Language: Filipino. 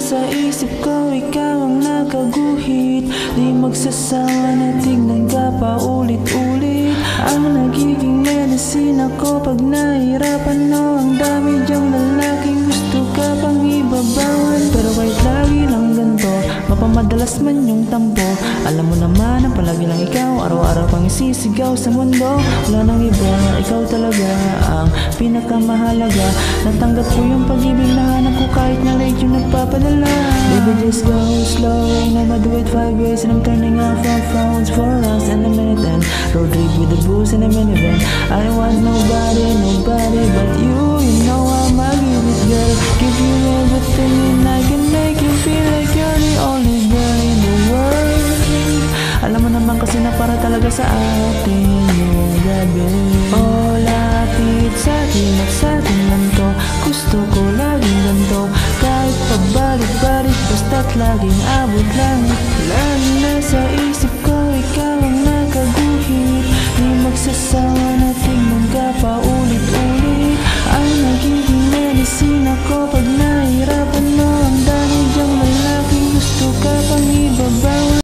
nasa isip ko, ikaw ang nakaguhit. Di magsasawa na tignan ka pa ulit-ulit. Ang nagiging medicine ako pag nahihirapan, no. Ang dami dyang lalaking gusto ka pang ibabawan. Pero kahit lagi lang ganito, mapamadalas man yung tampo. Alam mo naman ang palagi lang ikaw, araw-araw kang isisigaw sa mundo. Wala nang iba, ikaw talaga ang pinakamahalaga. Natanggap ko yung pag-ibig na hanap ko kahit na late yung nagpapadala. Baby, just go slow, and I'ma do it 5 ways, and I'm turning off our phones for us in a minute. And road trip with the booze in a minivan. I want nobody but you. You know I'ma give it, girl. Give you everything, and I can make you feel like you're the only girl in the world. Alam mo naman kasi na para talaga sa atin yung gabi. Oh, lapit sa'kin at sa'tin lang to. Gusto ko laging ganito, kahit pabalik-balik, basta't laging abot lang. Laging nasa isip